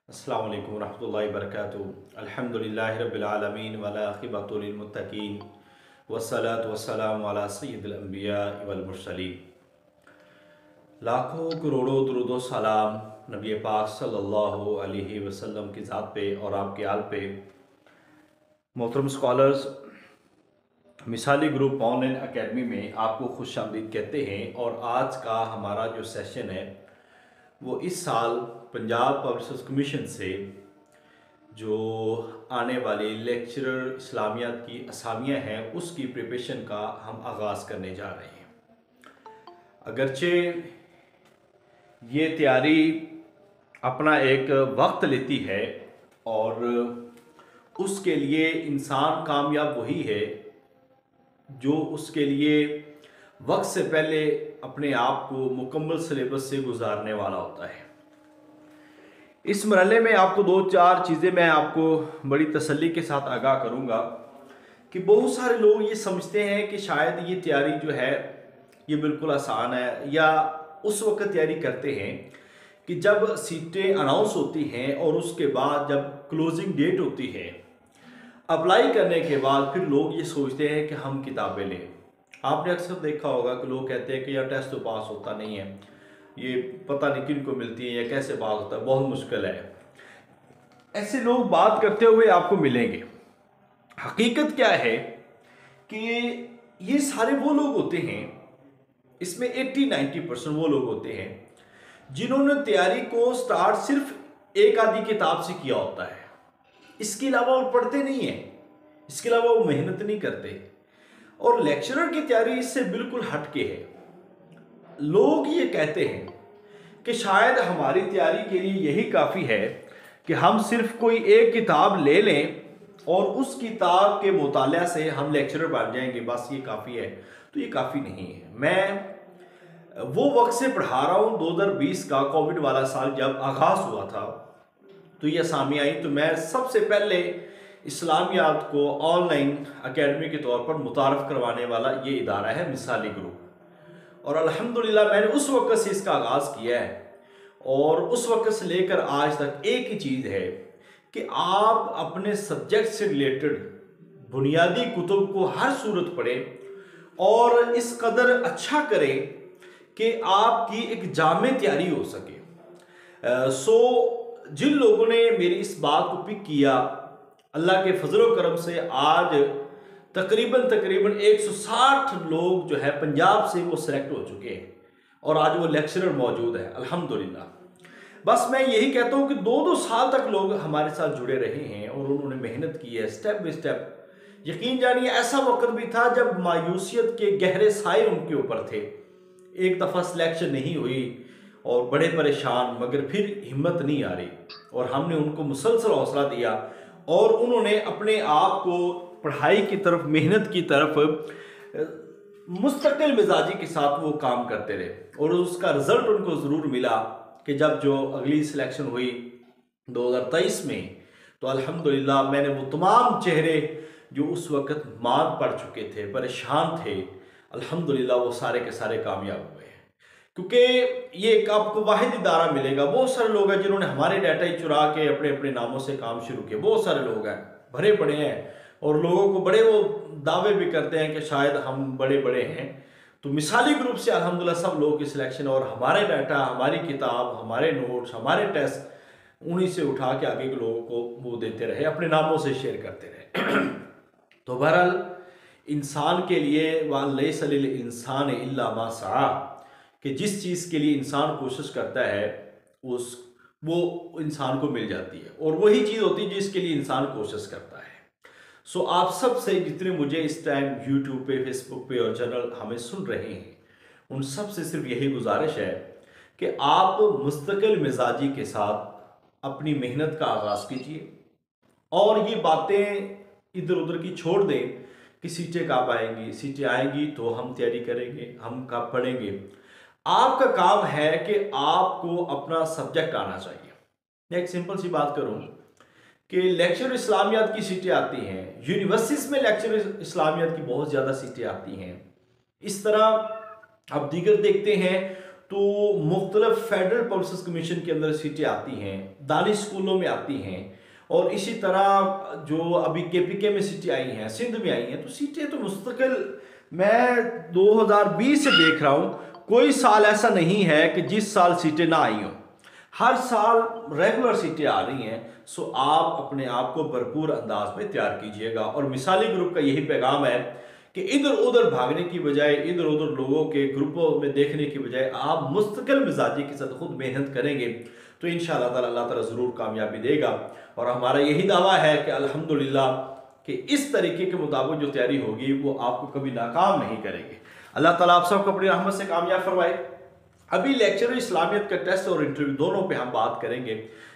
अस्सलाम वालेकुम रहमतुल्लाहि वबरकातुहू। अल्हम्दुलिल्लाहि रब्बिल आलमीन वला आक़िबतु लिल मुत्तक़ीन वस्सलातु वस्सलामु अला सय्यिदिल अंबिया वल मुरसलीन। लाखों करोड़ों दुरूद व सलाम नबी पाक सल्लल्लाहु अलैहि वसल्लम की ज़ात पे और आपके आल पे। मोहतरम स्कॉलर्स, मिसाली ग्रुप ऑनलाइन एकेडमी में आपको खुशामदीद कहते हैं। और आज का हमारा जो सेशन है वो इस साल पंजाब पब्लिक सर्विस कमीशन से जो आने वाली लेक्चरर इस्लामियात की असामियाँ हैं उसकी प्रिपरेशन का हम आगाज़ करने जा रहे हैं। अगरचे ये तैयारी अपना एक वक्त लेती है और उसके लिए इंसान कामयाब वही है जो उसके लिए वक्त से पहले अपने आप को मुकम्मल सिलेबस से गुजारने वाला होता है। इस मरहले में आपको दो चार चीज़ें मैं आपको बड़ी तसल्ली के साथ आगाह करूंगा कि बहुत सारे लोग ये समझते हैं कि शायद ये तैयारी जो है ये बिल्कुल आसान है, या उस वक्त तैयारी करते हैं कि जब सीटें अनाउंस होती हैं और उसके बाद जब क्लोजिंग डेट होती है, अप्लाई करने के बाद फिर लोग ये सोचते हैं कि हम किताबें लें। आपने अक्सर देखा होगा कि लोग कहते हैं कि यार टेस्ट तो पास होता नहीं है, ये पता नहीं किन को मिलती है या कैसे पास होता है, बहुत मुश्किल है। ऐसे लोग बात करते हुए आपको मिलेंगे। हकीकत क्या है कि ये सारे वो लोग होते हैं, इसमें 80-90% वो लोग होते हैं जिन्होंने तैयारी को स्टार्ट सिर्फ एक आधी किताब से किया होता है। इसके अलावा वो पढ़ते नहीं है, इसके अलावा वो मेहनत नहीं करते। और लेक्चरर की तैयारी इससे बिल्कुल हटके है। लोग ये कहते हैं कि शायद हमारी तैयारी के लिए यही काफ़ी है कि हम सिर्फ कोई एक किताब ले लें और उस किताब के मुताले से हम लेक्चरर बन जाएंगे, बस ये काफ़ी है। तो ये काफ़ी नहीं है। मैं वो वक्त से पढ़ा रहा हूँ 2020 का कोविड वाला साल जब आगाज़ हुआ था तो ये असामी आई, तो मैं सबसे पहले इस्लामियात को ऑनलाइन एकेडमी के तौर पर मुतारफ़ करवाने वाला ये इदारा है मिसाली ग्रुप। और अल्हम्दुलिल्लाह मैंने उस वक्त से इसका आगाज़ किया है और उस वक्त से लेकर आज तक एक ही चीज़ है कि आप अपने सब्जेक्ट से रिलेटेड बुनियादी कुतुब को हर सूरत पढ़ें और इस कदर अच्छा करें कि आपकी एक जामे तैयारी हो सके। जिन लोगों ने मेरी इस बात को पिक किया, अल्लाह के फजल करम से आज तकरीबन 160 लोग जो है पंजाब से वो सिलेक्ट हो चुके हैं और आज वो लेक्चरर मौजूद है अल्हम्दुलिल्लाह। बस मैं यही कहता हूँ कि 2-2 साल तक लोग हमारे साथ जुड़े रहे हैं और उन्होंने मेहनत की है स्टेप बाय स्टेप। यकीन जानिए ऐसा वक्त भी था जब मायूसियत के गहरे साए उनके ऊपर थे। एक दफ़ा सिलेक्शन नहीं हुई और बड़े परेशान, मगर फिर हिम्मत नहीं आ रही और हमने उनको मुसलसल हौसला दिया और उन्होंने अपने आप को पढ़ाई की तरफ, मेहनत की तरफ मुस्तकिल मिजाजी के साथ वो काम करते रहे और उसका रिजल्ट उनको ज़रूर मिला कि जब जो अगली सिलेक्शन हुई 2023 में, तो अल्हम्दुलिल्लाह मैंने वो तमाम चेहरे जो उस वक्त मार पड़ चुके थे, परेशान थे, अल्हम्दुलिल्लाह वो सारे के सारे कामयाब हुए हैं। क्योंकि ये एक आपको वाहिद इदारा मिलेगा। बहुत सारे लोग हैं जिन्होंने हमारे डाटा ही चुरा के अपने अपने नामों से काम शुरू किए। बहुत सारे लोग हैं, भरे पड़े हैं और लोगों को बड़े वो दावे भी करते हैं कि शायद हम बड़े बड़े हैं। तो मिसाली ग्रुप से अल्हम्दुलिल्लाह सब लोगों की सिलेक्शन और हमारे डाटा, हमारी किताब, हमारे नोट्स, हमारे टेस्ट उन्हीं से उठा के आगे के लोगों को वो देते रहे, अपने नामों से शेयर करते रहे। तो बहरहाल इंसान के लिए वलैसा लिल इंसान इल्ला मा सआ, कि जिस चीज़ के लिए इंसान कोशिश करता है वो इंसान को मिल जाती है और वही चीज़ होती है जिसके लिए इंसान कोशिश करता है। आप सब से जितने मुझे इस टाइम यूट्यूब पे, फेसबुक पे और चैनल हमें सुन रहे हैं, उन सब से सिर्फ यही गुजारिश है कि आप मुस्तकिल मिजाजी के साथ अपनी मेहनत का आगाज़ कीजिए और ये बातें इधर उधर की छोड़ दें कि सीटें कब आएंगी, सीटें आएंगी तो हम तैयारी करेंगे, हम कब पढ़ेंगे। आपका काम है कि आपको अपना सब्जेक्ट आना चाहिए। मैं एक सिंपल सी बात करूं कि लेक्चर इस्लामियात की सीटें आती हैं, यूनिवर्सिटीज़ में लेक्चर इस्लामियात की बहुत ज़्यादा सीटें आती हैं। इस तरह आप दीगर देखते हैं तो मुख्तलिफ फेडरल पब्लिक सर्विस कमीशन के अंदर सीटें आती हैं, दानिश स्कूलों में आती हैं, और इसी तरह जो अभी KPK में सीटें आई हैं, सिंध में आई हैं, तो सीटें तो मुस्तकिल मैं 2020 से देख रहा हूँ, कोई साल ऐसा नहीं है कि जिस साल सीटें ना आई हों, हर साल रेगुलर सीटें आ रही हैं। सो आप अपने आप को भरपूर अंदाज में तैयार कीजिएगा। और मिसाली ग्रुप का यही पैगाम है कि इधर उधर भागने की बजाय, इधर उधर लोगों के ग्रुपों में देखने की बजाय आप मुस्तकिल मिजाजी के साथ खुद मेहनत करेंगे तो इंशाअल्लाह ताला अल्लाह ताला ज़रूर कामयाबी देगा। और हमारा यही दावा है कि अल्हम्दुलिल्लाह कि इस तरीके के मुताबिक जो तैयारी होगी वो आपको कभी नाकाम नहीं करेगी। अल्लाह ताला आप सबको अपनी रहमत से कामयाब फरमाए। अभी लेक्चर इस्लामियत का टेस्ट और इंटरव्यू दोनों पे हम बात करेंगे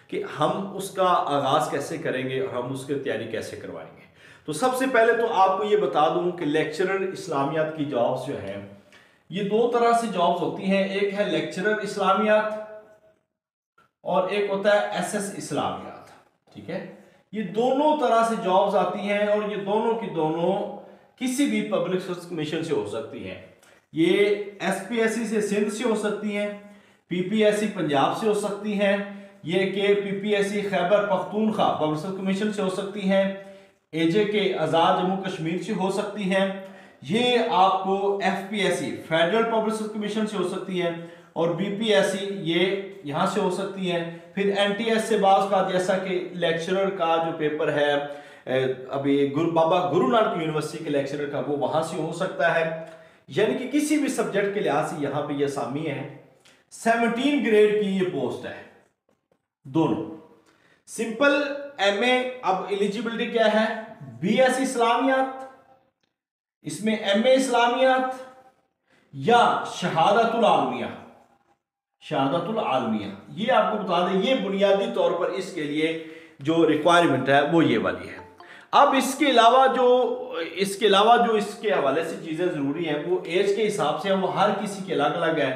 कि हम उसका आगाज़ कैसे करेंगे और हम उसकी तैयारी कैसे करवाएंगे। तो सबसे पहले तो आपको ये बता दूं कि लेक्चरर इस्लामियात की जॉब्स जो हैं ये दो तरह से जॉब्स होती हैं, एक है लेक्चरर इस्लामियात और एक होता है SS इस्लामियात। ठीक है, ये दोनों तरह से जॉब्स आती हैं और ये दोनों की दोनों किसी भी पब्लिक सर्विस कमीशन से हो सकती हैं। ये SPSC से सिंध से हो सकती हैं, PPSC पंजाब से हो सकती हैं, ये के PPSC Khyber Pakhtunkhwa public service commission से हो सकती हैं, AJK आज़ाद जम्मू कश्मीर से हो सकती हैं, ये आपको FPSC federal public service commission से हो सकती हैं, और BPSC ये यहाँ से हो सकती हैं। फिर NTS से बाज़ का जैसा कि लेक्चरर का जो पेपर है अभी बाबा गुरु नानक यूनिवर्सिटी के लेक्चरर का वो वहाँ से हो सकता है। यानी कि किसी भी सब्जेक्ट के लिहाज से यहाँ पे ये असामी है। 17 ग्रेड की ये पोस्ट है दोनों। सिंपल MA, अब एलिजिबिलिटी क्या है, BS इस्लामियात, इसमें MA इस्लामियात या शहादतुल आलमिया, शहादतुल आलमिया, ये आपको बता दें ये बुनियादी तौर पर इसके लिए जो रिक्वायरमेंट है वो ये वाली है। अब इसके अलावा जो इसके हवाले से चीज़ें ज़रूरी हैं वो एज के हिसाब से, वो हर किसी के अलग अलग है,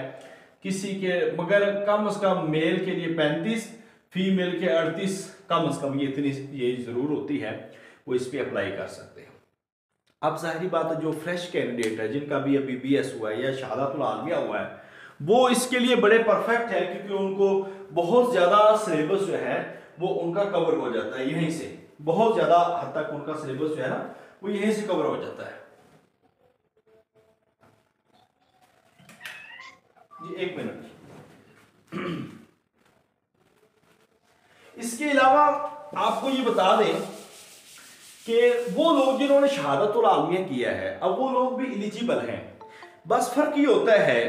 किसी के मगर कम से कम मेल के लिए 35, फीमेल के 38, कम से कम ये इतनी ये ज़रूर होती है, वो इस पर अप्लाई कर सकते हैं। अब जाहिर बात है जो फ्रेश कैंडिडेट है जिनका भी अभी BS हुआ है या शहादतुल आलमिया हुआ है वो इसके लिए बड़े परफेक्ट है, क्योंकि उनको बहुत ज़्यादा सिलेबस जो है वो उनका कवर हो जाता है यहीं से, बहुत ज़्यादा हद तक उनका सिलेबस जो है ना वो यहीं से कवर हो जाता है। जी एक मिनट। इसके अलावा आपको ये बता दें कि वो लोग जिन्होंने शहादतुल आलमिया किया है अब वो लोग भी एलिजिबल हैं, बस फर्क ये होता है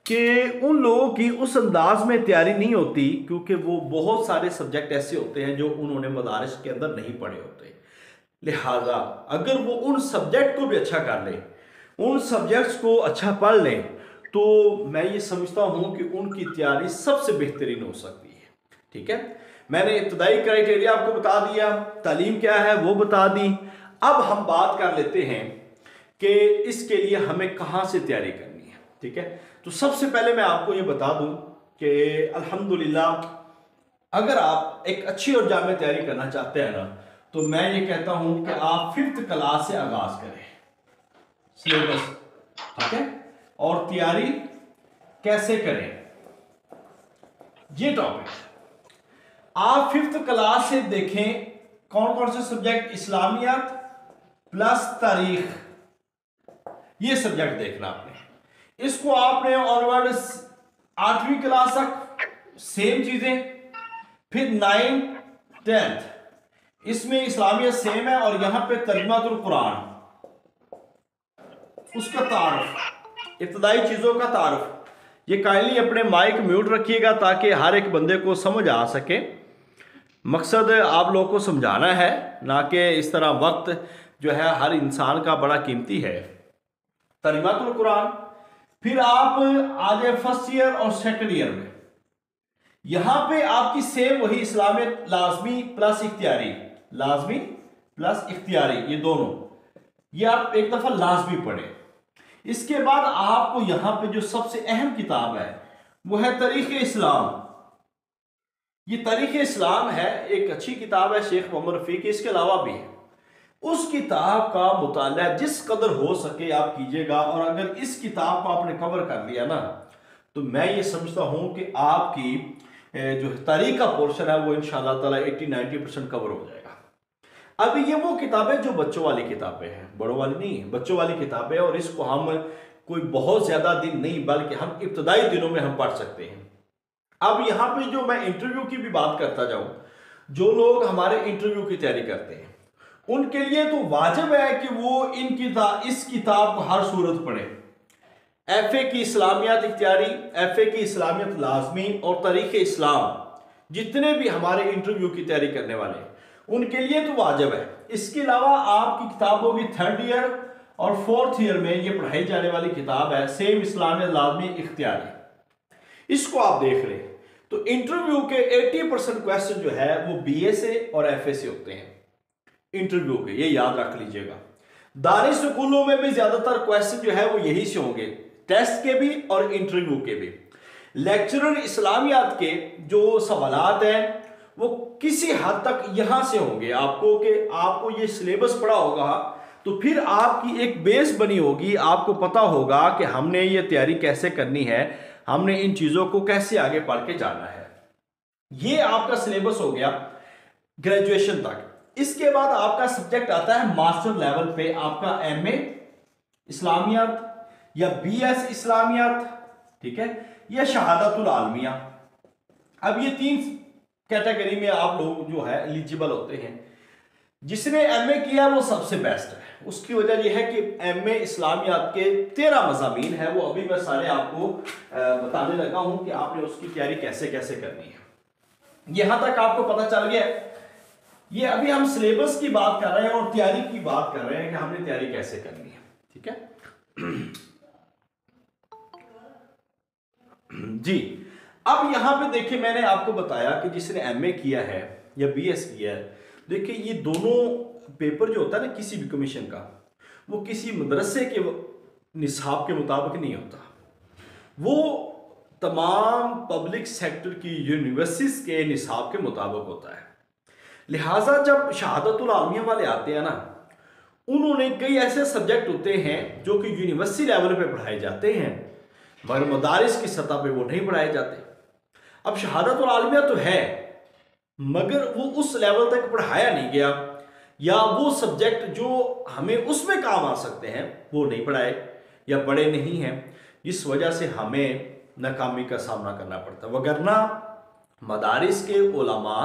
कि उन लोगों की उस अंदाज में तैयारी नहीं होती, क्योंकि वो बहुत सारे सब्जेक्ट ऐसे होते हैं जो उन्होंने मदारिस के अंदर नहीं पढ़े होते। लिहाजा अगर वो उन सब्जेक्ट को भी अच्छा कर लें, उन सब्जेक्ट्स को अच्छा पढ़ लें, तो मैं ये समझता हूँ कि उनकी तैयारी सबसे बेहतरीन हो सकती है। ठीक है, मैंने इब्तदाई क्राइटेरिया आपको बता दिया, तालीम क्या है वो बता दी। अब हम बात कर लेते हैं कि इसके लिए हमें कहाँ से तैयारी करनी है। ठीक है, तो सबसे पहले मैं आपको ये बता दूं कि अल्हम्दुलिल्लाह अगर आप एक अच्छी और जामे तैयारी करना चाहते हैं ना, तो मैं ये कहता हूं कि आप 5th क्लास से आगाज करें सिलेबस। ठीक है, और तैयारी कैसे करें ये टॉपिक आप 5th क्लास से देखें। कौन कौन से सब्जेक्ट, इस्लामियात प्लस तारीख, ये सब्जेक्ट देखना आपने। इसको आपने ऑनवर्ड 8वीं क्लास तक सेम चीजें, फिर 9th 10th इसमें इस्लामियत सेम है, और यहां पे तर्जुमातुल कुरान, उसका तारुफ, इब्तदाई चीजों का तारुफ। ये काइंडली अपने माइक म्यूट रखिएगा ताकि हर एक बंदे को समझ आ सके। मकसद आप लोगों को समझाना है, ना कि इस तरह वक्त जो है हर इंसान का बड़ा कीमती है। तर्जुमातुल कुरान, फिर आप आ जाए फर्स्ट ईयर और सेकंड ईयर में, यहां पे आपकी सेम वही इस्लामियत लाजमी प्लस इख्तियारी, लाजमी प्लस इख्तियारी, ये दोनों ये आप एक दफा लाजमी पढ़े। इसके बाद आपको यहां पे जो सबसे अहम किताब है वो है तारीख़ इस्लाम। ये तारीख़ इस्लाम है, एक अच्छी किताब है शेख मोहम्मद रफ़ी की, इसके अलावा भी है। उस किताब का मुताला जिस कदर हो सके आप कीजिएगा, और अगर इस किताब को आपने कवर कर लिया ना तो मैं ये समझता हूँ कि आपकी जो तारीख का पोर्शन है वो इंशाअल्लाह ताला 80-90% कवर हो जाएगा। अब ये वो किताबें जो बच्चों वाली किताबें हैं, बड़ों वाली नहीं है, बच्चों वाली किताबें, और इसको हम कोई बहुत ज्यादा दिन नहीं बल्कि हम इब्तदाई दिनों में हम पढ़ सकते हैं। अब यहाँ पे जो मैं इंटरव्यू की भी बात करता जाऊं, जो लोग हमारे इंटरव्यू की तैयारी करते हैं उनके लिए तो वाजिब है कि वो इस किताब को हर सूरत पढ़े। एफए की इस्लामियात इख्तियारी, एफए की इस्लामियत लाजमी और तारीख इस्लाम, जितने भी हमारे इंटरव्यू की तैयारी करने वाले उनके लिए तो वाजिब है। इसके अलावा आपकी किताब होगी 3rd ईयर और 4th ईयर में ये पढ़ाई जाने वाली किताब है सेम इस्लामियत लाजमी इख्तियारी, इसको आप देख लें। तो इंटरव्यू के 80% क्वेश्चन जो है वो बीए से और एफए से होते हैं इंटरव्यू के, ये याद रख लीजिएगा। दानिश स्कूलों में भी ज्यादातर क्वेश्चन जो है वो यही से होंगे, टेस्ट के भी और इंटरव्यू के भी। लेक्चरर इस्लामियात के जो सवालात हैं वो किसी हद तक यहां से होंगे आपको, कि आपको ये सिलेबस पढ़ा होगा तो फिर आपकी एक बेस बनी होगी, आपको पता होगा कि हमने ये तैयारी कैसे करनी है, हमने इन चीजों को कैसे आगे पढ़ के जाना है। ये आपका सिलेबस हो गया ग्रेजुएशन तक। इसके बाद आपका सब्जेक्ट आता है मास्टर लेवल पे, आपका एमए इस्लामियात या बीएस इस्लामियात, ठीक है, या शहादतुल आलमिया। अब ये 3 कैटेगरी में आप लोग जो है एलिजिबल होते हैं। जिसने एमए किया वो सबसे बेस्ट है। उसकी वजह यह है कि एमए इस्लामियात के 13 मज़ामीन है, वो अभी मैं सारे आपको बताने लगा हूं कि आपने उसकी तैयारी कैसे कैसे करनी है। यहां तक आपको पता चल गया। ये अभी हम सिलेबस की बात कर रहे हैं और तैयारी की बात कर रहे हैं कि हमने तैयारी कैसे करनी है, ठीक है जी। अब यहां पे देखिए, मैंने आपको बताया कि जिसने एमए किया है या बीएस किया है, देखिए ये दोनों पेपर जो होता है ना किसी भी कमीशन का, वो किसी मदरसे के निसाब के मुताबिक नहीं होता, वो तमाम पब्लिक सेक्टर की यूनिवर्सिटीज के निसाब के मुताबिक होता है। लिहाजा जब शहादतुल आलमिया वाले आते हैं ना, उन्होंने कई ऐसे सब्जेक्ट होते हैं जो कि यूनिवर्सिटी लेवल पे पढ़ाए जाते हैं मगर मदारिस की सतह पे वो नहीं पढ़ाए जाते। अब शहादतुल आलमिया तो है मगर वो उस लेवल तक पढ़ाया नहीं गया, या वो सब्जेक्ट जो हमें उसमें काम आ सकते हैं वो नहीं पढ़ाए या पढ़े नहीं हैं, इस वजह से हमें नाकामी का सामना करना पड़ता। वगरना मदारिस के उलमा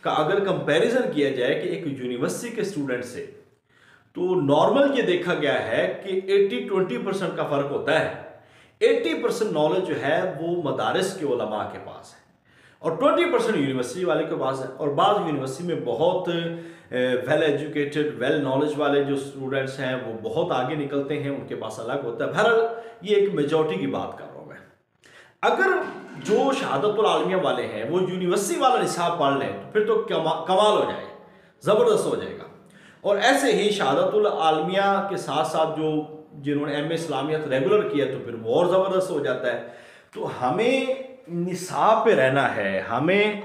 का अगर कंपैरिजन किया जाए कि एक यूनिवर्सिटी के स्टूडेंट से, तो नॉर्मल ये देखा गया है कि 80-20% का फर्क होता है। 80% नॉलेज जो है वो मदारिस के उलमा के पास है और 20% यूनिवर्सिटी वाले के पास है। और बाद यूनिवर्सिटी में बहुत वेल एजुकेटेड, वेल नॉलेज वाले जो स्टूडेंट्स हैं वो बहुत आगे निकलते हैं, उनके पास अलग होता है। बहरहाल ये एक मेजॉरिटी की बात कर रहा हूँ मैं। अगर जो शहादतुल आलमिया वाले हैं वो यूनिवर्सिटी वाला निसाब पढ़ लें तो फिर तो कमाल हो जाएगा, ज़बरदस्त हो जाएगा। और ऐसे ही शहादतुल आलमिया के साथ साथ जो जिन्होंने एमए इस्लामियत रेगुलर किया तो फिर वो और ज़बरदस्त हो जाता है। तो हमें निसाब पे रहना है, हमें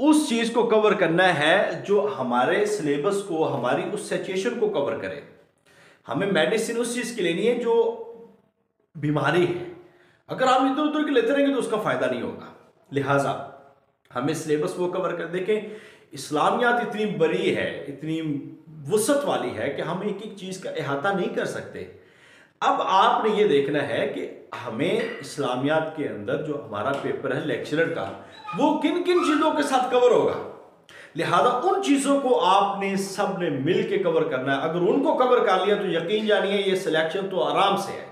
उस चीज़ को कवर करना है जो हमारे सिलेबस को, हमारी उस सिचुएशन को कवर करे। हमें मेडिसिन उस चीज़ की लेनी है जो बीमारी है। अगर हम इधर उधर के लेते रहेंगे तो उसका फ़ायदा नहीं होगा। लिहाजा हमें सिलेबस वो कवर कर। देखें, इस्लामियात इतनी बड़ी है, इतनी वुसअत वाली है कि हम एक एक चीज़ का अहाता नहीं कर सकते। अब आपने ये देखना है कि हमें इस्लामियात के अंदर जो हमारा पेपर है लेक्चरर का, वो किन किन चीज़ों के साथ कवर होगा। लिहाजा उन चीज़ों को आपने सब ने मिल के कवर करना है। अगर उनको कवर कर लिया तो यकीन जानिए ये सिलेक्शन तो आराम से है।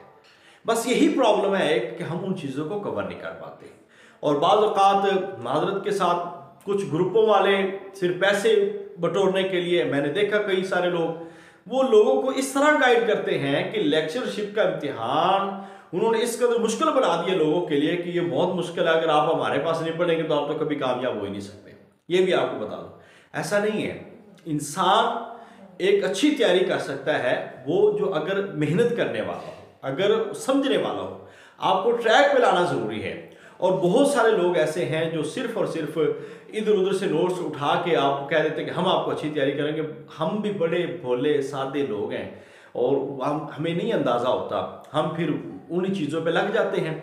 बस यही प्रॉब्लम है कि हम उन चीज़ों को कवर नहीं कर पाते। और बाज़ औक़ात मादरत के साथ कुछ ग्रुपों वाले सिर्फ पैसे बटोरने के लिए, मैंने देखा कई सारे लोग वो लोगों को इस तरह गाइड करते हैं कि लेक्चरशिप का इम्तिहान उन्होंने इस कदर मुश्किल बना दिया लोगों के लिए कि ये बहुत मुश्किल है, अगर आप हमारे पास नहीं पढ़ेंगे तो आप तो कभी कामयाब हो ही नहीं सकते। ये भी आपको बता दूं, ऐसा नहीं है। इंसान एक अच्छी तैयारी कर सकता है वो जो अगर मेहनत करने वाला हो, अगर समझने वाला हो। आपको ट्रैक पे लाना ज़रूरी है। और बहुत सारे लोग ऐसे हैं जो सिर्फ और सिर्फ इधर उधर से नोट्स उठा के आपको कह देते हैं कि हम आपको अच्छी तैयारी करेंगे। हम भी बड़े भोले सादे लोग हैं और हमें नहीं अंदाज़ा होता, हम फिर उन चीज़ों पे लग जाते हैं।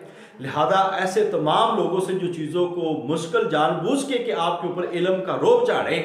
लिहाजा ऐसे तमाम लोगों से जो चीज़ों को मुश्किल जानबूझ के आपके ऊपर इल्म का रोब चाढ़े,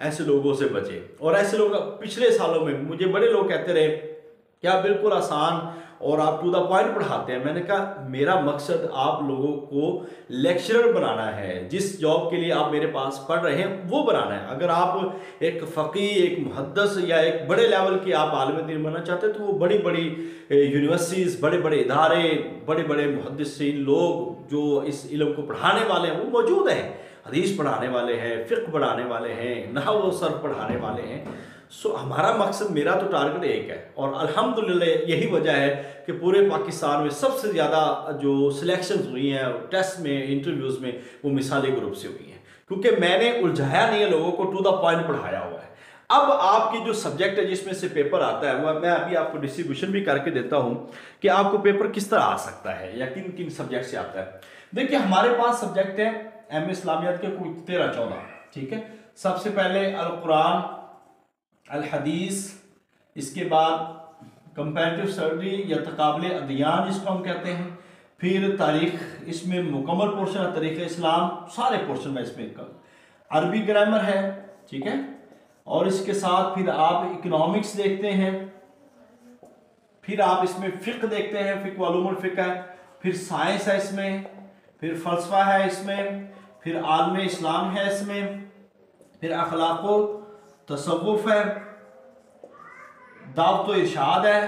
ऐसे लोगों से बचे। और ऐसे लोग पिछले सालों में मुझे बड़े लोग कहते रहे कि आप बिल्कुल आसान और आप टू द पॉइंट पढ़ाते हैं। मैंने कहा मेरा मकसद आप लोगों को लेक्चरर बनाना है, जिस जॉब के लिए आप मेरे पास पढ़ रहे हैं वो बनाना है। अगर आप एक फ़क़ी, एक मुहद्दिस या एक बड़े लेवल के आप आलिम दीन बनना चाहते हैं तो वो बड़ी बड़ी यूनिवर्सिटीज़, बड़े बड़े इदारे, बड़े बड़े मुहद्दिसीन लोग जो इस इल्म को पढ़ाने वाले हैं वो मौजूद हैं। हदीस पढ़ाने वाले हैं, फ़िक़्ह पढ़ाने वाले हैं, नहव व सर्फ़ पढ़ाने वाले हैं। सो हमारा मकसद, मेरा तो टारगेट एक है और अल्हम्दुलिल्लाह यही वजह है कि पूरे पाकिस्तान में सबसे ज़्यादा जो सिलेक्शंस हुई हैं टेस्ट में, इंटरव्यूज़ में, वो मिसाली ग्रुप से हुई हैं, क्योंकि मैंने उलझाया नहीं है लोगों को, टू द पॉइंट पढ़ाया हुआ है। अब आपकी जो सब्जेक्ट है जिसमें से पेपर आता है वो मैं अभी आपको डिस्ट्रीब्यूशन भी करके देता हूँ कि आपको पेपर किस तरह आ सकता है या किन किन सब्जेक्ट से आता है। देखिए हमारे पास सब्जेक्ट है एम ए इस्लामियात के कोई 13-14, ठीक है। सबसे पहले अल कुरान, अल हदीस, इसके बाद कंपैरेटिव स्टडी या तकाबले अदियान जिसको हम कहते हैं, फिर तारीख, इसमें मुकम्मल पोर्शन है तारीख इस्लाम, सारे पोर्शन में इसमें अरबी ग्रामर है, ठीक है। और इसके साथ फिर आप इकोनॉमिक्स देखते हैं, फिर आप इसमें फ़िक़्ह देखते हैं, फ़िक़्ह वालूमुल फ़िक़्ह है, फिर साइंस है इसमें, फिर फ़लसफ़ा है इसमें, फिर आलम इस्लाम है इसमें, फिर अखलाक़ो तसव्वुफ़ है, दावत व इरशाद है,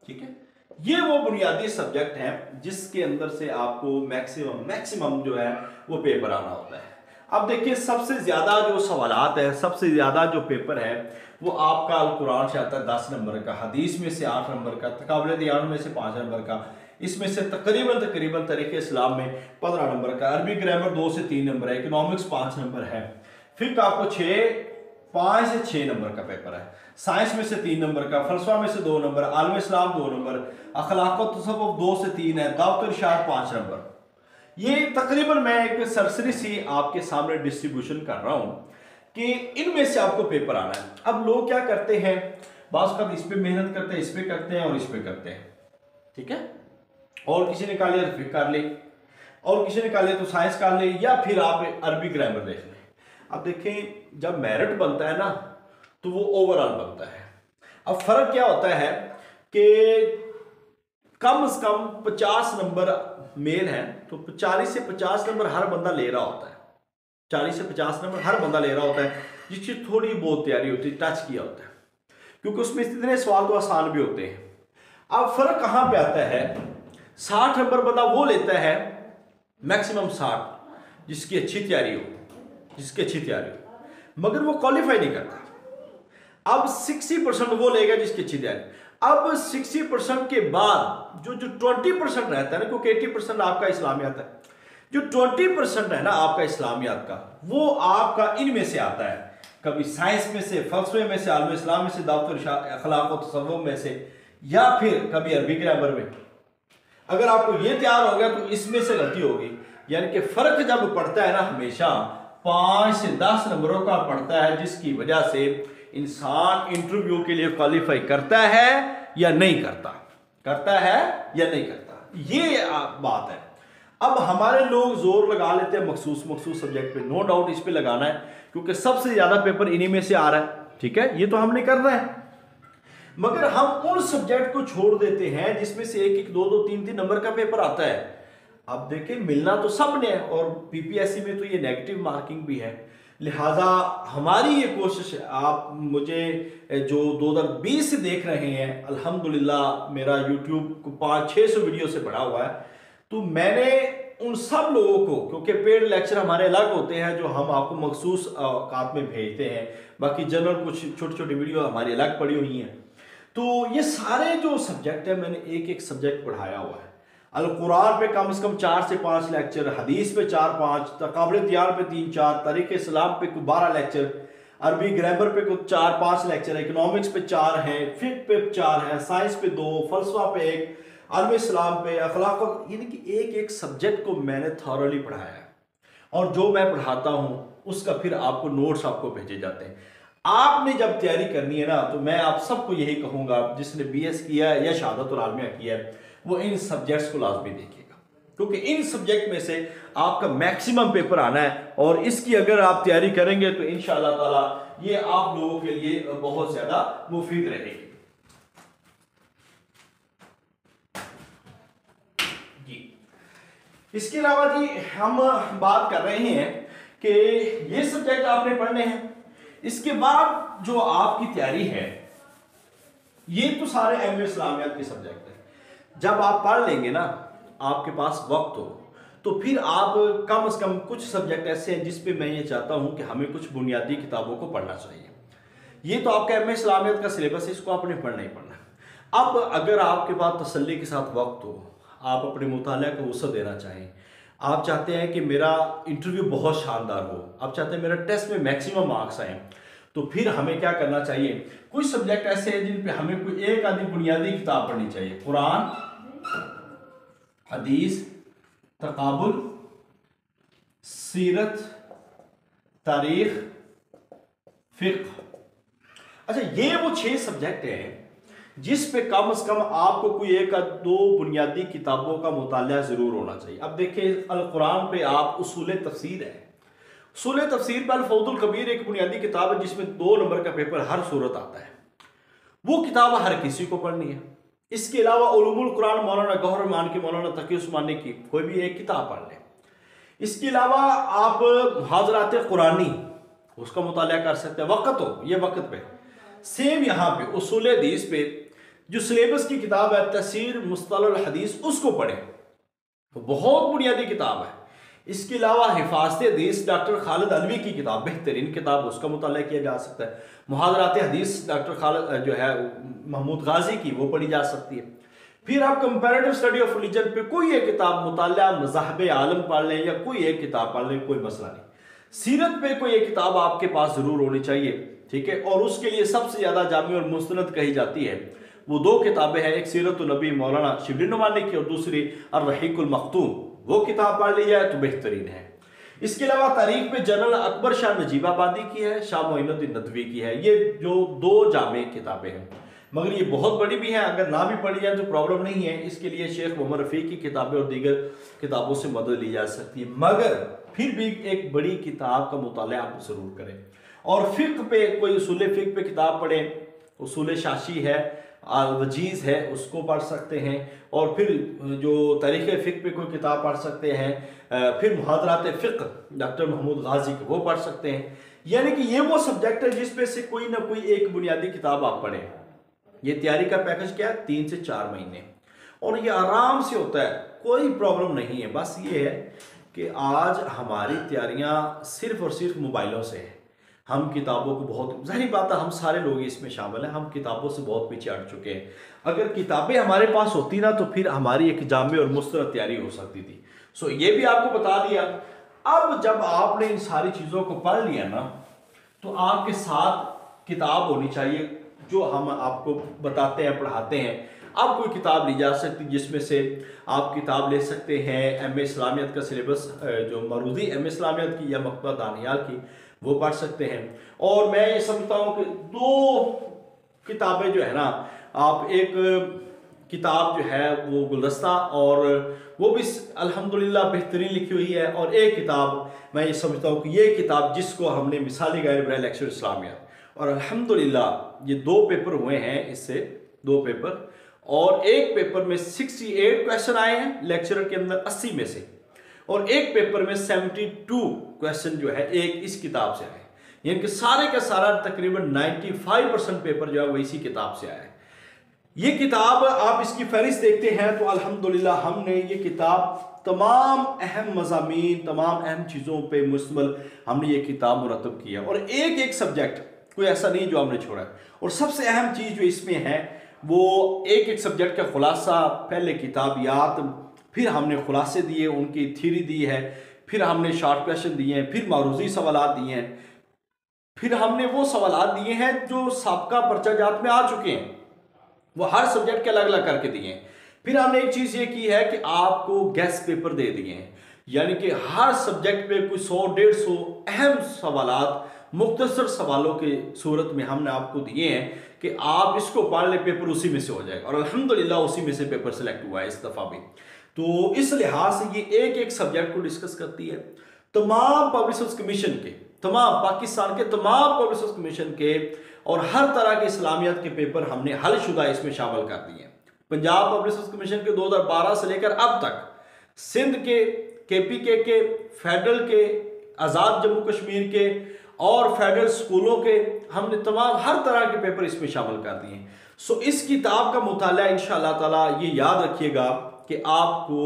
ठीक है। ये वो बुनियादी सब्जेक्ट हैं जिसके अंदर से आपको मैक्सिमम जो है वो पेपर आना होता है। अब देखिए सबसे ज़्यादा जो सवालात है, सबसे ज़्यादा जो पेपर है वो आपका अल कुरान से आता है 10 नंबर का, हदीस में से 8 नंबर का, तकाबले दियान में से 5 नंबर का, इसमें से तकरीबन तरीक़े इस्लाम में 15 नंबर का, अरबी ग्रामर 2 से 3 नंबर है, इकोनॉमिक्स 5 नंबर है, फिर आपको 5 से 6 नंबर का पेपर है, साइंस में से 3 नंबर का, फ़लसफ़ा में से 2 नंबर, आलम इस्लाम 2 नंबर, अखलाक़ व तसव्वुफ़ 2 से 3 है, दावत व इरशाद 5 नंबर। ये तकरीबन मैं एक सरसरी सी आपके सामने डिस्ट्रीब्यूशन कर रहा हूँ कि इनमें से आपको पेपर आना है। अब लोग क्या करते हैं, बाज़ इस पे मेहनत करते हैं, इस पे करते हैं और इस पे करते हैं, ठीक है। और किसी ने कहा लिया तो फ़िक़्ह कर ले, और किसी ने कहा लिया तो साइंस कर ले, या फिर आप अरबी ग्रामर देख लें। अब देखें जब मेरिट बनता है ना तो वो ओवरऑल बनता है। अब फ़र्क क्या होता है कि कम से कम 50 नंबर मेल है तो 40 से 50 नंबर हर बंदा ले रहा होता है, 40 से 50 नंबर हर बंदा ले रहा होता है जिसकी थोड़ी बहुत तैयारी होती है, टच किया होता है, क्योंकि उसमें इतने सवाल तो आसान भी होते हैं। अब फ़र्क कहाँ पे आता है, 60 नंबर बंदा वो लेता है, मैक्सिमम 60, जिसकी अच्छी तैयारी हो, मगर वो क्वालिफाई नहीं करता। अब 60% वो लेगा जिसकी अच्छी तैयारी। अब 60% के बाद जो 20% रहता है ना, क्योंकि 80% आपका इस्लामियात है, जो 20% है ना आपका इस्लामियात का, वो आपका इनमें से आता है, कभी साइंस में से, फ़लसफ़े में से, आलम इस्लाम में से, दावत व इरशाद, अखलाक़ व तसव्वुफ़ में से, या फिर कभी अरबी ग्रामर में। अगर आपको ये तैयार हो गया तो इसमें से गलती होगी। यानी कि फ़र्क जब पड़ता है ना हमेशा 5 से 10 नंबरों का पड़ता है, जिसकी वजह से इंसान इंटरव्यू के लिए क्वालिफाई करता है या नहीं करता, ये बात है। अब हमारे लोग जोर लगा लेते हैं मखसूस सब्जेक्ट पे, नो डाउट इस पे लगाना है क्योंकि सबसे ज्यादा पेपर इन्हीं में से आ रहा है, ठीक है, ये तो हमने करना है। मगर हम उन सब्जेक्ट को छोड़ देते हैं जिसमें से 1-1, 2-2, 3-3 नंबर का पेपर आता है। अब देखिए मिलना तो सब ने है और पीपीएससी में तो ये नेगेटिव मार्किंग भी है, लिहाजा हमारी ये कोशिश है। आप मुझे जो 2020 से देख रहे हैं, अल्हम्दुलिल्लाह मेरा यूट्यूब को 500-600 वीडियो से बढ़ा हुआ है, तो मैंने उन सब लोगों को, क्योंकि पेड लेक्चर हमारे अलग होते हैं जो हम आपको मखसूस औकात में भेजते हैं, बाकी जनरल कुछ छोटी छोटी वीडियो हमारी अलग पड़ी हुई हैं, तो ये सारे जो सब्जेक्ट है मैंने एक एक सब्जेक्ट पढ़ाया हुआ है। अल कुरान पे कम से कम 4 से 5 लेक्चर, हदीस पे 4-5, तकाबले दियान पे 3-4, तारीख इस्लाम पे कुछ 12 लेक्चर, अरबी ग्रामर पे कुछ 4-5 लेक्चर, इकोनॉमिक्स पे 4 हैं, फ़िक़्ह पे 4 हैं, साइंस पे 2, फ़लसफ़ा पे 1, आलम इस्लाम पे, अखलाक़, यानी कि एक एक सब्जेक्ट को मैंने थॉरली पढ़ाया है। और जो मैं पढ़ाता हूँ उसका फिर आपको नोट्स आपको भेजे जाते हैं। आपने जब तैयारी करनी है ना, तो मैं आप सबको यही कहूँगा, जिसने BS किया है या शहादतुल आलमिया किया है, वो इन सब्जेक्ट्स को लाजमी देखिएगा, क्योंकि इन सब्जेक्ट में से आपका मैक्सिमम पेपर आना है और इसकी अगर आप तैयारी करेंगे तो इंशाअल्लाह ताला ये आप लोगों के लिए बहुत ज्यादा मुफीद रहेगी। इसके अलावा जी हम बात कर रहे हैं कि ये सब्जेक्ट आपने पढ़ने हैं, इसके बाद जो आपकी तैयारी है ये तो सारे एमए इस्लामियात के सब्जेक्ट हैं। जब आप पढ़ लेंगे ना, आपके पास वक्त हो, तो फिर आप कम से कम कुछ सब्जेक्ट ऐसे हैं जिस पे मैं ये चाहता हूं कि हमें कुछ बुनियादी किताबों को पढ़ना चाहिए। ये तो आपका एमए इस्लामियात का सिलेबस है, इसको आपने पढ़ना ही पढ़ना। अब अगर आपके पास तसल्ली के साथ वक्त हो, आप अपने मुताले को वसअत देना चाहें, आप चाहते हैं कि मेरा इंटरव्यू बहुत शानदार हो, आप चाहते हैं मेरा टेस्ट में मैक्सिमम मार्क्स आए, तो फिर हमें क्या करना चाहिए? कुछ सब्जेक्ट ऐसे हैं जिन पे हमें कोई एक आधी बुनियादी किताब पढ़नी चाहिए। कुरान, हदीस, तकाबुल, सीरत, तारीख, फिक्र। अच्छा, ये वो 6 सब्जेक्ट हैं जिस पे कम से कम आपको कोई एक या दो बुनियादी किताबों का मुताला जरूर होना चाहिए। अब देखिए, अल कुरान पे आप उसूल तफसीर है, उसूल तफसीर पर अल-फौजुल कबीर एक बुनियादी किताब है जिसमें 2 नंबर का पेपर हर सूरत आता है। वो किताब हर किसी को पढ़नी है। इसके अलावा उलूमुल कुरान मौलाना गौहर रहमान की, मौलाना तकी उस्मानी की कोई भी एक किताब पढ़ लें। इसके अलावा आप मुहाज़रात कुरानी उसका मुताला कर सकते हैं, वक़्त हो ये वक़्त पे। सेम यहाँ पे उसूल हदीस पे जो सिलेबस की किताब है तफसीर मुस्तलह हदीस, उसको पढ़ें, तो बहुत बुनियादी किताब है। इसके अलावा हिफाजत हदीस डॉक्टर खालिद अलवी की किताब, बेहतरीन किताब, उसका मुताला किया जा सकता है। मुहाज़रात हदीस डॉक्टर खालिद जो है महमूद गाजी की, वो पढ़ी जा सकती है। फिर आप कंपैरेटिव स्टडी ऑफ रिलीजन पे कोई एक किताब, मुताला मज़ाहब आलम पढ़ लें या कोई एक किताब पढ़ लें, कोई मसला नहीं। सीरत पे कोई एक किताब आपके पास जरूर होनी चाहिए, ठीक है। और उसके लिए सबसे ज्यादा जामी और मुस्तनद कही जाती है वो 2 किताबें हैं, एक सीरत नबी मौलाना शिबली नुमानी की और दूसरी अर्रहीकुल मख्तूम। वो किताब पढ़ ली जाए तो बेहतरीन है। इसके अलावा तारीख पे जनरल अकबर शाह नजीबाबादी की है, शाह मोइनुद्दीन नदवी की है। ये जो 2 जामे किताबें हैं, मगर ये बहुत बड़ी भी हैं, अगर ना भी पढ़ी जाए तो प्रॉब्लम नहीं है। इसके लिए शेख मोहम्मद रफ़ी की किताबें और दीगर किताबों से मदद ली जा सकती है, मगर फिर भी एक बड़ी किताब का मुताला आप जरूर करें। और फ़िक़्ह पे कोई उसूल फ़िक़्ह पे किताब पढ़ें, उसूल शाशी है, वजीज़ है, उसको पढ़ सकते हैं। और फिर जो तारीख़ फ़िक़्ह पे कोई किताब पढ़ सकते हैं। फिर मुहाज़रात फ़िक़्ह डॉक्टर महमूद गाजी को वो पढ़ सकते हैं। यानी कि ये वो सब्जेक्ट है जिसपे से कोई ना कोई एक बुनियादी किताब आप पढ़ें। ये तैयारी का पैकेज क्या है? 3 से 4 महीने, और ये आराम से होता है, कोई प्रॉब्लम नहीं है। बस ये है कि आज हमारी तैयारियां सिर्फ और सिर्फ मोबाइलों से है। हम किताबों को बहुत, ज़ाहिर बात है हम सारे लोग इसमें शामिल हैं, हम किताबों से बहुत पीछे हट चुके हैं। अगर किताबें हमारे पास होती ना तो फिर हमारी एक जामे और मुस्तरद तैयारी हो सकती थी। सो ये भी आपको बता दिया। अब जब आपने इन सारी चीज़ों को पढ़ लिया ना, तो आपके साथ किताब होनी चाहिए जो हम आपको बताते हैं, पढ़ाते हैं। अब कोई किताब ली जा सकती जिसमें से आप किताब ले सकते हैं एम ए इस्लामियत का सिलेबस, जो मरूदी एम ए इस्लामियत की या मकतबा दानियाल की, वो पढ़ सकते हैं। और मैं ये समझता हूँ कि 2 किताबें जो है ना, आप एक किताब जो है वो गुलदस्ता, और वो भी अल्हम्दुलिल्लाह बेहतरीन लिखी हुई है। और एक किताब मैं ये समझता हूँ कि ये किताब जिसको हमने मिसाली गायब रहा लेक्चर इस्लामिया, और अल्हम्दुलिल्लाह ये 2 पेपर हुए हैं इससे, 2 पेपर, और एक पेपर में 68 क्वेश्चन आए हैं लेक्चरर के अंदर 80 में से, और एक पेपर में 72 क्वेश्चन जो है एक इस किताब से आए। यानी कि सारे का सारा तकरीबन 95% पेपर जो है वो इसी किताब से आया है। ये किताब आप इसकी फहरिस्त देखते हैं तो अल्हम्दुलिल्लाह हमने ये किताब तमाम अहम मज़ामीन, तमाम अहम चीज़ों पे मुश्तमिल हमने ये किताब मुरतब की है, और एक एक सब्जेक्ट कोई ऐसा नहीं जो हमने छोड़ा है। और सबसे अहम चीज़ जो इसमें है वो एक एक सब्जेक्ट का खुलासा, पहले किताबियात, फिर हमने खुलासे दिए, उनकी थ्योरी दी है, फिर हमने शॉर्ट क्वेश्चन दिए हैं, फिर मारूजी सवालात दिए हैं, फिर हमने वो सवालात दिए हैं जो साबका पर्चाजात में आ चुके हैं, वो हर सब्जेक्ट के अलग अलग करके दिए हैं। फिर हमने एक चीज़ ये की है कि आपको गेस्ट पेपर दे दिए हैं, यानी कि हर सब्जेक्ट पे कोई 100-150 अहम सवालात मुख्तसर सवालों के सूरत में हमने आपको दिए हैं कि आप इसको पढ़ ले, पेपर उसी में से हो जाएगा। और अल्हम्दुलिल्लाह उसी में से पेपर सेलेक्ट हुआ है इस दफ़ा भी। तो इस लिहाज से ये एक एक सब्जेक्ट को डिस्कस करती है। तमाम पब्लिक सर्विस कमीशन के, तमाम पाकिस्तान के तमाम पब्लिक सर्विस कमीशन के और हर तरह के इस्लामियात के पेपर हमने हलशुदा इसमें शामिल कर दिए हैं। पंजाब पब्लिक सर्विस कमीशन के 2012 से लेकर अब तक, सिंध के, KPK के, फेडरल के, आज़ाद जम्मू कश्मीर के और फेडरल स्कूलों के, हमने तमाम हर तरह के पेपर इसमें शामिल कर दिए हैं। सो इस किताब का मुताला इंशाअल्लाह ताला ये याद रखिएगा कि आपको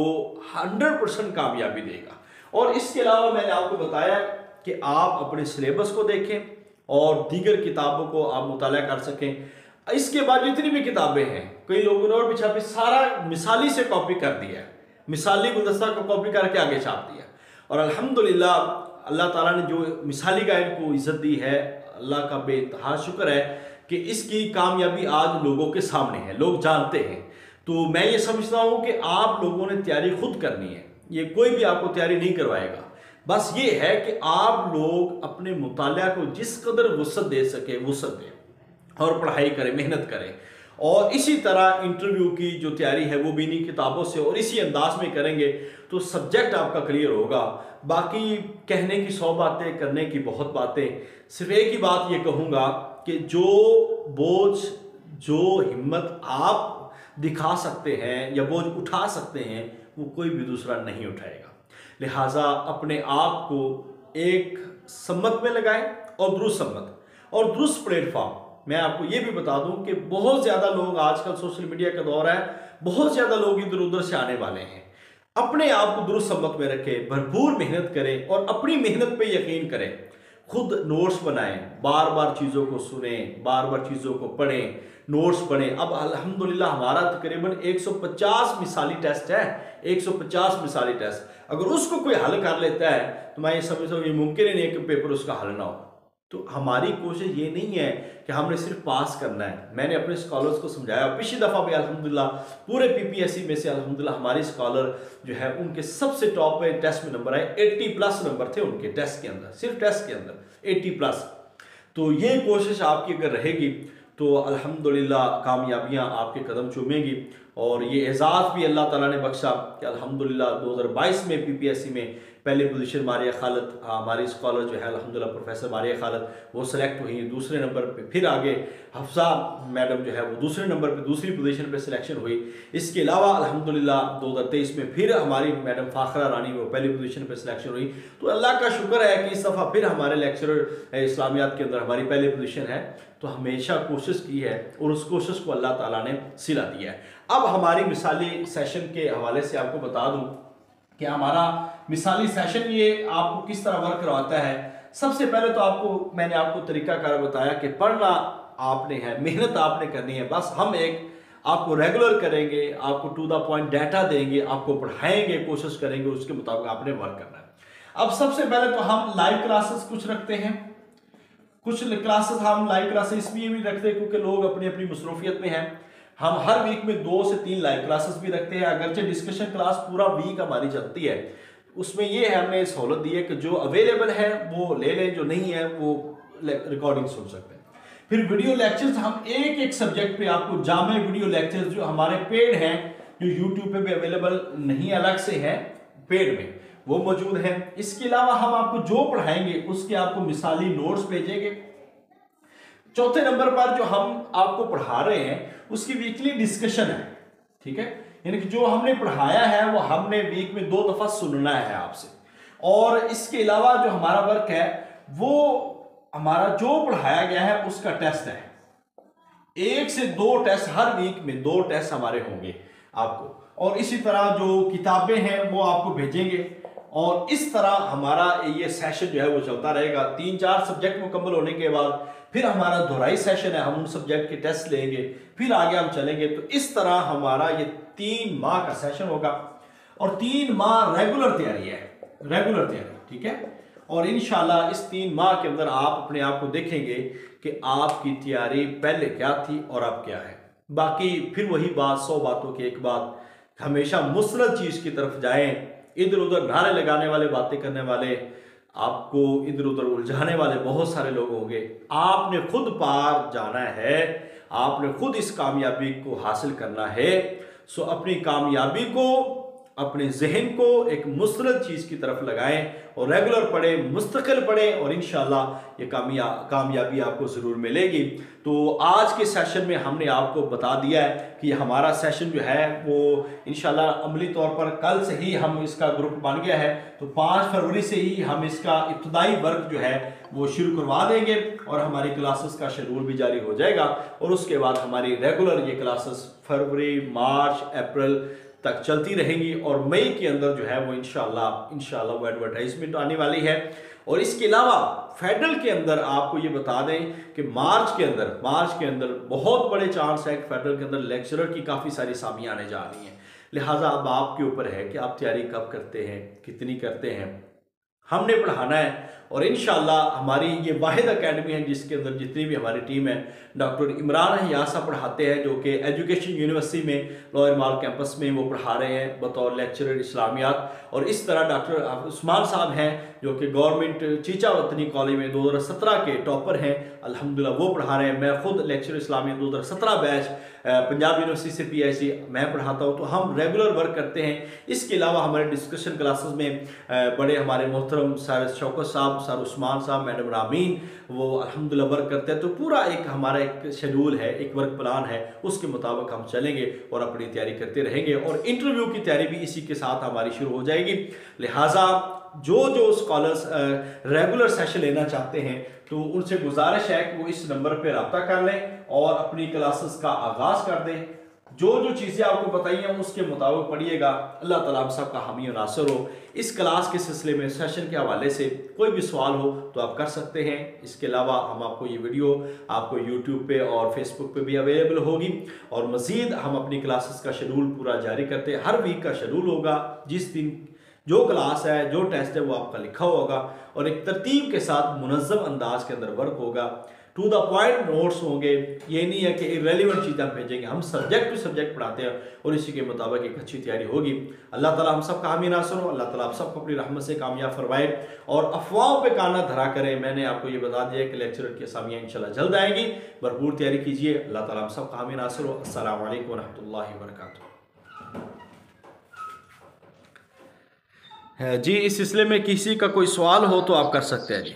100% कामयाबी देगा। और इसके अलावा मैंने आपको बताया कि आप अपने सिलेबस को देखें और दीगर किताबों को आप मुताला कर सकें। इसके बाद जितनी भी किताबें हैं, कई लोगों ने और भी छापी, सारा मिसाली से कॉपी कर दिया है, मिसाली गुलदस्ता को कॉपी करके आगे छाप दिया। और अल्हम्दुलिल्लाह अल्लाह ताला ने जो मिसाली गाइड को इज्जत दी है, अल्लाह का बेइंतहा शुक्र है कि इसकी कामयाबी आज लोगों के सामने है, लोग जानते हैं। तो मैं ये समझता हूँ कि आप लोगों ने तैयारी खुद करनी है, ये कोई भी आपको तैयारी नहीं करवाएगा। बस ये है कि आप लोग अपने मुतालिया को जिस कदर वुसअत दे सके वुसअत दें और पढ़ाई करें, मेहनत करें। और इसी तरह इंटरव्यू की जो तैयारी है वो भी इन्हीं किताबों से और इसी अंदाज में करेंगे तो सब्जेक्ट आपका क्लियर होगा। बाकी कहने की 100 बातें, करने की बहुत बातें। सिर्फ एक ही बात ये कहूँगा कि जो बोझ, जो हिम्मत आप दिखा सकते हैं या बोझ उठा सकते हैं वो कोई भी दूसरा नहीं उठाएगा। लिहाजा अपने आप को एक सम्मत में लगाएं और दुरुस्त सम्मत और दुरुस्त प्लेटफॉर्म। मैं आपको ये भी बता दूं कि बहुत ज़्यादा लोग, आजकल सोशल मीडिया का दौर है, बहुत ज़्यादा लोग इधर उधर से आने वाले हैं। अपने आप को दुरुस्त सम्मत में रखें, भरपूर मेहनत करें और अपनी मेहनत पे यकीन करें। खुद नोट्स बनाएं, बार बार चीज़ों को सुने, बार बार चीज़ों को पढ़ें, नोट्स पढ़ें। अब अल्हम्दुलिल्लाह हमारा तकरीबन 150 मिसाली टेस्ट है, 150 मिसाली टेस्ट। अगर उसको कोई हल कर लेता है तो मैं ये समझता हूँ ये मुमकिन ही नहीं है कि पेपर उसका हल ना हो। तो हमारी कोशिश ये नहीं है कि हमने सिर्फ पास करना है। मैंने अपने स्कॉलर्स को समझाया, पिछली दफ़ा भी अल्हम्दुलिल्लाह पूरे PPSC में से अल्हम्दुलिल्लाह हमारे स्कॉलर जो है उनके सबसे टॉप पे टेस्ट में नंबर आए, 80+ नंबर थे उनके टेस्ट के अंदर, सिर्फ टेस्ट के अंदर 80+। तो ये कोशिश आपकी अगर रहेगी तो अल्हम्दुलिल्लाह कामयाबियाँ आपके कदम चूमेंगी। और ये एजाज़ भी अल्लाह ताला ने बख्शा कि अल्हम्दुलिल्लाह 2022 में PPSC में पहली पोजीशन मारिया खालद, हमारी स्कॉलर जो है अल्हम्दुलिल्लाह प्रोफेसर मारिया खालद, वो सेलेक्ट हुई दूसरे नंबर पे। फिर आगे हफ्सा मैडम जो है वो दूसरे नंबर पे, दूसरी पोजीशन पे सिलेक्शन हुई। इसके अलावा अल्हम्दुलिल्लाह 2023 में फिर हमारी मैडम फाखरा रानी वो पहली पोजीशन पे सिलेक्शन हुई। तो अल्लाह का शुक्र है कि इस दफ़ा फिर हमारे लेक्चरर इस्लामियात के अंदर हमारी पहली पोजीशन है। तो हमेशा कोशिश की है और उस कोशिश को अल्लाह ताला ने सिला दिया है। अब हमारी मिसाली सेशन के हवाले से आपको बता दूं कि हमारा मिसाली सेशन ये आपको किस तरह वर्क करवाता है। सबसे पहले तो मैंने आपको तरीकाकार बताया कि पढ़ना आपने है, मेहनत आपने करनी है। बस हम एक आपको रेगुलर करेंगे, आपको टू द पॉइंट डाटा देंगे, आपको पढ़ाएंगे, कोशिश करेंगे, उसके मुताबिक आपने वर्क करना है। अब सबसे पहले तो हम लाइव क्लासेस कुछ रखते हैं। कुछ क्लासेस हम लाइव क्लासेस इसलिए भी रखते हैं क्योंकि लोग अपनी अपनी मसरूफियत में हैं। हम हर वीक में 2 से 3 लाइव क्लासेस भी रखते हैं। अगरचे डिस्कशन क्लास पूरा वीक हमारी चलती है, उसमें ये है हमने सहूलत दी है कि जो अवेलेबल है वो ले लें, जो नहीं है वो रिकॉर्डिंग सुन सकते हैं। फिर वीडियो लेक्चर्स हम एक एक सब्जेक्ट पे आपको जामे वीडियो लेक्चर्स जो हमारे पेड हैं, जो यूट्यूब पे भी अवेलेबल नहीं अलग से है, पेड में वो मौजूद है। इसके अलावा हम आपको जो पढ़ाएंगे उसके आपको मिसाली नोट्स भेजेंगे। चौथे नंबर पर जो हम आपको पढ़ा रहे हैं उसकी वीकली डिस्कशन है, ठीक है। यानी कि जो हमने पढ़ाया है वो हमने वीक में 2 दफा सुनना है आपसे। और इसके अलावा जो हमारा वर्क है वो हमारा जो पढ़ाया गया है उसका टेस्ट है। 1 से 2 टेस्ट हर वीक में, 2 टेस्ट हमारे होंगे आपको। और इसी तरह जो किताबें हैं वो आपको भेजेंगे। और इस तरह हमारा ये सेशन जो है वो चलता रहेगा। 3-4 सब्जेक्ट मुकम्मल होने के बाद फिर हमारा दोहराई सेशन है, हम उन सब्जेक्ट के टेस्ट लेंगे, फिर आगे हम चलेंगे। तो इस तरह हमारा ये 3 माह का सेशन होगा और 3 माह रेगुलर तैयारी है, रेगुलर तैयारी, ठीक है। और इंशाल्लाह इस 3 माह के अंदर आप अपने आप को देखेंगे कि आपकी तैयारी पहले क्या थी और अब क्या है। बाकी फिर वही बात, 100 बातों की एक बात, हमेशा मुस्लिम चीज की तरफ जाएं। इधर उधर नारे लगाने वाले, बातें करने वाले आपको इधर उधर उलझाने वाले बहुत सारे लोग होंगे। आपने खुद पार जाना है, आपने खुद इस कामयाबी को हासिल करना है। सो अपनी कामयाबी को, अपने जहन को एक मुस्तरद चीज़ की तरफ लगाएं और रेगुलर पढ़ें, मुस्तकिल पढ़ें और इंशाल्लाह ये कामयाबी आपको ज़रूर मिलेगी। तो आज के सेशन में हमने आपको बता दिया है कि हमारा सेशन जो है वो इंशाल्लाह अमली तौर पर कल से ही हम इसका ग्रुप बन गया है। तो 5 फरवरी से ही हम इसका इब्तदाई वर्क जो है वो शुरू करवा देंगे और हमारी क्लासेस का शेड्यूल भी जारी हो जाएगा। और उसके बाद हमारी रेगुलर ये क्लासेस फरवरी, मार्च, अप्रैल तक चलती रहेंगी और मई के अंदर जो है वो इंशाल्लाह वो एडवर्टाइजमेंट आने वाली है। और इसके अलावा फेडरल के अंदर आपको ये बता दें कि मार्च के अंदर बहुत बड़े चांस है कि फेडरल के अंदर लेक्चरर की काफ़ी सारी सामियाँ आने जा रही हैं। लिहाजा अब आपके ऊपर है कि आप तैयारी कब करते हैं, कितनी करते हैं। हमने पढ़ाना है और इंशाल्लाह हमारी ये वाहिद एकेडमी है जिसके अंदर जितनी भी हमारी टीम है, डॉक्टर इमरान हयासा पढ़ाते हैं जो कि एजुकेशन यूनिवर्सिटी में लॉयर माल कैंपस में वो पढ़ा रहे हैं बतौर लेक्चरर इस्लामियात। और इस तरह डॉक्टर उस्मान साहब हैं जो कि गवर्नमेंट चीचा वतनी कॉलेज में 2017 के टॉपर हैं, अल्हम्दुलिल्लाह वो पढ़ा रहे हैं। मैं खुद लेक्चर इस्लामियात 2017 बैच पंजाब यूनिवर्सिटी से PIC मैं पढ़ाता हूँ। तो हम रेगुलर वर्क करते हैं। इसके अलावा हमारे डिस्कशन क्लासेस में बड़े हमारे मोहतरम सर शौकत साहब, सर उस्मान साहब, मैडम रामीन वो अल्हम्दुलिल्लाह वर्क करते हैं। तो पूरा एक हमारा एक शेड्यूल है, एक वर्क प्लान है, उसके मुताबिक हम चलेंगे और अपनी तैयारी करते रहेंगे। और इंटरव्यू की तैयारी भी इसी के साथ हमारी शुरू हो जाएगी। लिहाजा जो स्कॉलर्स रेगुलर सेशन लेना चाहते हैं तो उनसे गुजारिश है कि वो इस नंबर पर रब्ता कर लें और अपनी क्लासेस का आगाज़ कर दें। जो चीज़ें आपको बताई हैं उसके मुताबिक पढ़िएगा। अल्लाह ताला आप सबका हामी और नासर हो। इस क्लास के सिलसिले में सेशन के हवाले से कोई भी सवाल हो तो आप कर सकते हैं। इसके अलावा हम आपको ये वीडियो आपको यूट्यूब पे और फेसबुक पे भी अवेलेबल होगी। और मज़ीद हम अपनी क्लासेस का शेड्यूल पूरा जारी करते हैं। हर वीक का शेड्यूल होगा, जिस दिन जो क्लास है, जो टेस्ट है वो आपका लिखा होगा और एक तरतीब के साथ मुनज़्ज़म अंदाज के अंदर वर्क होगा। टू द पॉइंट नोट्स होंगे। ये नहीं है कि इररेलेवेंट चीज़ें हम भेजेंगे, हम सब्जेक्ट टू सब्जेक्ट पढ़ाते हैं और इसी के मुताबिक एक अच्छी तैयारी होगी। अल्लाह ताला हम सब का हामी नासर हो। अल्लाह ताला आप सबको अपनी रहमत से कामयाब फरमाए और अफवाहों पे कान धरा करें। मैंने आपको ये बता दिया कि लेक्चरर की असामियाँ इंशाल्लाह जल्द आएंगी। भरपूर तैयारी कीजिए। अल्लाह ताला हम सब का हामी नासर हो। अस्सलामु अलैकुम व रहमतुल्लाहि व बरकातुहू। जी, इस सिलसिले में किसी का कोई सवाल हो तो आप कर सकते हैं जी।